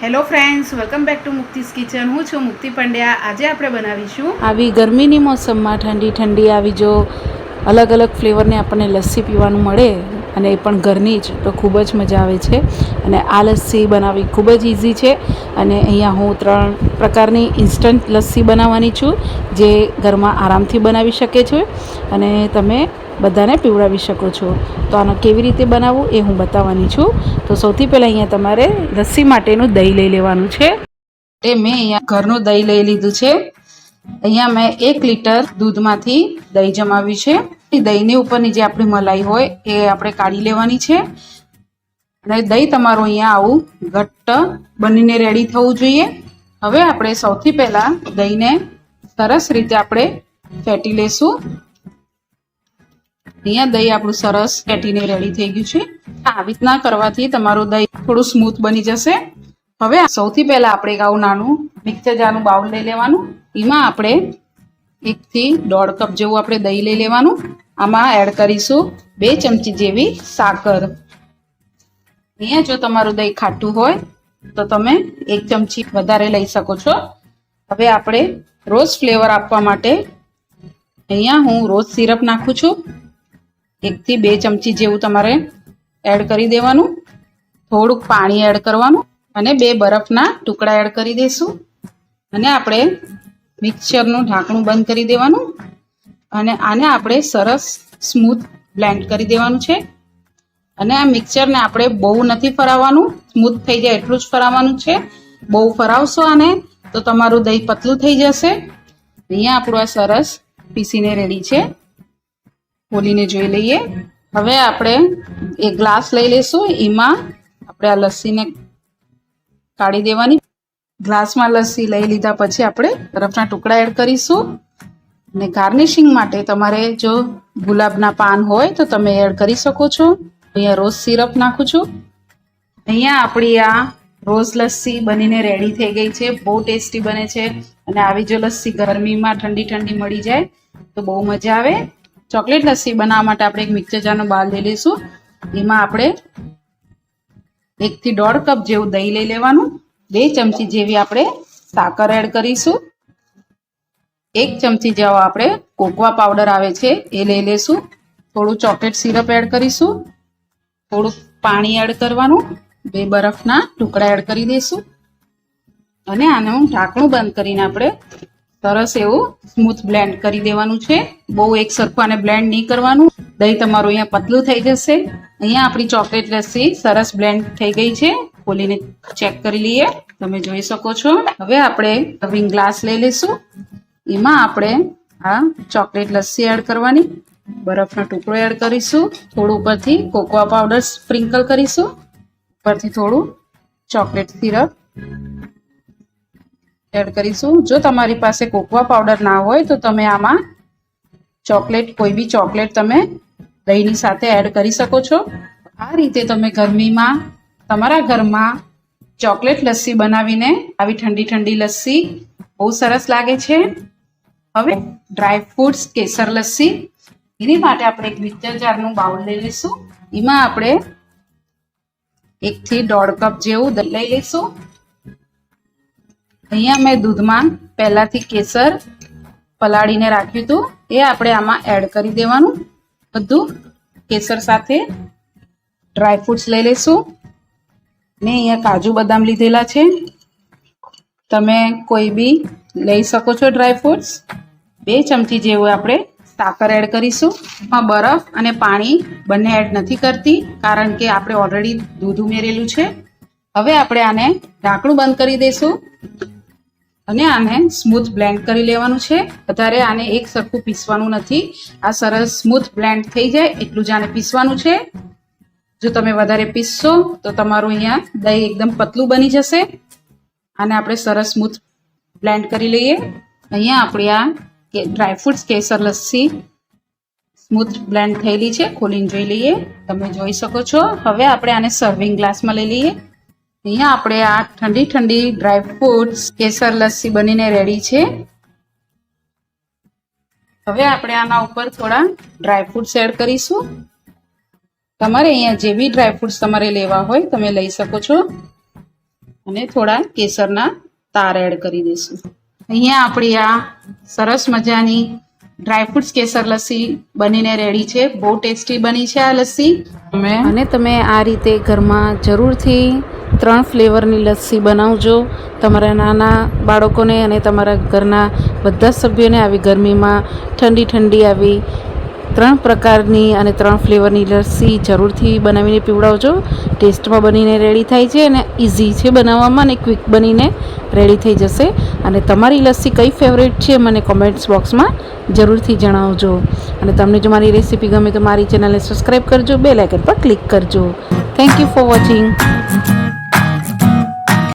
Hello friends, welcome back to મુક્તિસ kitchen. હું છું મુક્તિ પંડ્યા. આજે આપણે બનાવીશું આવી ગરમીની મોસમમાં ઠંડી ઠંડી આવી જો અલગ અલગ ફ્લેવરની આપણને લસ્સી પીવાનું મળે અને એ પણ ઘરની જ, તો ખૂબ જ મજા આવે છે. અને આ લસ્સી બનાવવી ખૂબ જ ઇઝી છે. અને અહીંયા હું 3 પ્રકારની ઇન્સ્ટન્ટ લસ્સી બનાવવાની છું, જે ઘરમાં આરામથી બનાવી શકે છે અને તમે બધાને પીવડાવી શકો છો. તો આનો કેવી રીતે બનાવવું એ હું બતાવવાની છું. તો સૌથી પહેલાં અહીંયા તમારે લસ્સી માટેનું દહીં લઈ લેવાનું છે. એ મેં અહીંયા ઘરનું દહીં લઈ લીધું છે. અહીંયા મેં 1 લીટર દૂધમાંથી દહીં જમાવ્યું છે. એ દહીંની ઉપરની જે આપણી મલાઈ હોય એ આપણે કાઢી લેવાની છે. અને દહીં તમારું અહીંયા આવું ઘટ્ટ બનીને રેડી થવું જોઈએ. હવે આપણે સૌથી પહેલાં દહીંને સરસ રીતે આપણે ફેટી લેશું. અહીંયા દહીં આપણું સરસ ફેટીને રેડી થઈ ગયું છે. આવી રીતના કરવાથી તમારું દહીં થોડું સ્મૂથ બની જશે. હવે સૌથી પહેલા આપણે એક આવું નાનું મિક્સર જારનું બાઉલ લઈ લેવાનું. એમાં આપણે 1 થી 1.5 કપ જેવું આપણે દહીં લઈ લેવાનું. આમાં એડ કરીશું 2 ચમચી જેવી સાકર. અહીંયા જો તમારું દહીં ખાટું હોય તો તમે 1 ચમચી વધારે લઈ શકો છો. હવે આપણે રોઝ ફ્લેવર આપવા માટે અહીંયા હું રોઝ સિરપ નાખું છું. 1 થી 2 ચમચી જેવું તમારે એડ કરી દેવાનું. થોડુંક પાણી એડ કરવાનું અને 2 બરફના ટુકડા એડ કરી દઈશું. અને આપણે મિક્સરનું ઢાંકણું બંધ કરી દેવાનું અને આને આપણે સરસ સ્મૂથ બ્લેન્ડ કરી દેવાનું છે. અને આ મિક્સરને આપણે બહુ નથી ફરાવવાનું, સ્મૂથ થઈ જાય એટલું જ ફરાવવાનું છે. બહુ ફરાવશો આને તો તમારું દહીં પતલું થઈ જશે. અહીંયા આપણું આ સરસ પીસીને રેડી છે. ખોલીને જોઈ લઈએ. હવે આપણે એક ગ્લાસ લઈ લઈશું. એમાં આપણે આ લસ્સીને કાઢી દેવાની. ગ્લાસમાં લસ્સી લઈ લીધા પછી આપણે બરફના ટુકડા એડ કરીશું. અને ગાર્નિશિંગ માટે તમારે જો ગુલાબના પાન હોય તો તમે એડ કરી શકો છો. અહીંયા રોઝ સિરપ નાખું છું. અહીંયા આપણી આ રોઝ લસ્સી બનીને રેડી થઈ ગઈ છે. બહુ ટેસ્ટી બને છે. અને આવી જો લસ્સી ગરમીમાં ઠંડી ઠંડી મળી જાય તો બહુ મજા આવે. ચોકલેટ લસ્સી બનાવવા માટે આપણે એક મિક્સર જારનો બાઉલ લઈ લઈશું. એમાં આપણે 1 થી 1.5 કપ જેવું દહીં લઈ લેવાનું. 2 ચમચી જેવી આપણે સાકર એડ કરીશું. 1 ચમચી જેવો આપણે કોકોઆ પાવડર આવે છે એ લઈ લેશું. થોડું ચોકલેટ સિરપ એડ કરીશું. થોડુંક પાણી એડ કરવાનું. 2 બરફના ટુકડા એડ કરી દઈશું. અને આનું ઢાંકણું બંધ કરીને આપણે સરસ એવું સ્મૂથ બ્લેન્ડ કરી દેવાનું છે. બહુ એક સરખું આને બ્લેન્ડ નહીં કરવાનું. દહીં તમારું અહીંયા પતલું થઈ જશે. અહીંયા આપણી ચોકલેટ લસ્સી સરસ બ્લેન્ડ થઈ ગઈ છે. ખોલીને ચેક કરી લઈએ. તમે જોઈ શકો છો. હવે આપણે સર્વિંગ ગ્લાસ લઈ લઈશું. એમાં આપણે આ ચોકલેટ લસ્સી એડ કરવાની. બરફનો ટુકડો એડ કરીશું. થોડું ઉપરથી કોકોઆ પાવડર સ્પ્રિંકલ કરીશું. ઉપરથી થોડું ચોકલેટ સિરપ એડ કરીશું. જો તમારી પાસે કોકોઆ પાવડર ના હોય તો તમે આમાં ચોકલેટ, કોઈ બી ચોકલેટ તમે દહીંની સાથે એડ કરી શકો છો. આ રીતે તમે ગરમીમાં તમારા ઘરમાં ચોકલેટ લસ્સી બનાવીને આવી ઠંડી ઠંડી લસ્સી બહુ સરસ લાગે છે. હવે ડ્રાય ફ્રૂટ્સ કેસર લસ્સી, એની માટે આપણે એક મિક્સર જારનું બાઉલ લઈ લઈશું. એમાં આપણે 1 થી 1.5 કપ જેવું દહીં લઈ લઈશું. અહીંયા મેં દૂધમાં પહેલાથી કેસર પલાળીને રાખ્યું હતું એ આપણે આમાં એડ કરી દેવાનું. બધું કેસર સાથે ડ્રાય ફ્રૂટ્સ લઈ લઈશું. મેં અહીંયા કાજુ બદામ લીધેલા છે. તમે કોઈ બી લઈ શકો છો ડ્રાય ફ્રૂટ્સ. 2 ચમચી જેવું આપણે સાકર એડ કરીશું. એમાં બરફ અને પાણી બંને એડ નથી કરતી, કારણ કે આપણે ઓલરેડી દૂધ ઉમેરેલું છે. હવે આપણે આને ઢાંકણું બંધ કરી દઈશું અને આને સ્મૂથ બ્લેન્ડ કરી લેવાનું છે. વધારે આને એક સરખું પીસવાનું નથી. આ સરસ સ્મૂથ બ્લેન્ડ થઈ જાય એટલું જ આને પીસવાનું છે. જો તમે વધારે પીસશો તો તમારું અહીંયા દહીં એકદમ પતલું બની જશે. આને આપણે સરસ સ્મૂથ બ્લેન્ડ કરી લઈએ. અહીંયા આપણી આ ડ્રાયફ્રૂટ્સ કેસર લસ્સી સ્મૂથ બ્લેન્ડ થયેલી છે. ખોલીને જોઈ લઈએ. તમે જોઈ શકો છો. હવે આપણે આને સર્વિંગ ગ્લાસમાં લઈ લઈએ. અહીંયા આપણે આ ઠંડી ઠંડી ડ્રાયફ્રૂટ્સ કેસર લસ્સી બનીને રેડી છે. હવે આપણે આના ઉપર થોડા ડ્રાયફ્રૂટ્સ એડ કરીશું. તમારે અહીંયા જે બી ડ્રાયફ્રૂટ્સ તમારે લેવા હોય તમે લઈ શકો છો. અને થોડા કેસરના તાર એડ કરી દઈશું. અહીંયા આપણી આ સરસ મજાની ડ્રાયફ્રૂટ્સ કેસર લસ્સી બનીને રેડી છે. બહુ ટેસ્ટી બની છે આ લસ્સી. અને તમે આ રીતે ઘરમાં જરૂરથી 3 ફ્લેવરની લસ્સી બનાવજો તમારા નાના બાળકોને અને તમારા ઘરના બધા સભ્યોને. આવી ગરમીમાં ઠંડી ઠંડી આવી 3 પ્રકારની અને 3 ફ્લેવરની લસ્સી જરૂરથી બનાવીને પીવડાવજો. ટેસ્ટમાં બનીને રેડી થાય છે અને ઇઝી છે બનાવવામાં અને ક્વિક બનીને રેડી થઈ જશે. અને તમારી લસ્સી કઈ ફેવરેટ છે મને કોમેન્ટ્સ બોક્સમાં જરૂરથી જણાવજો. અને તમને જો મારી રેસીપી ગમે તો મારી ચેનલને સબસ્ક્રાઈબ કરજો, બેલ આઇકન પર ક્લિક કરજો. Thank you for watching.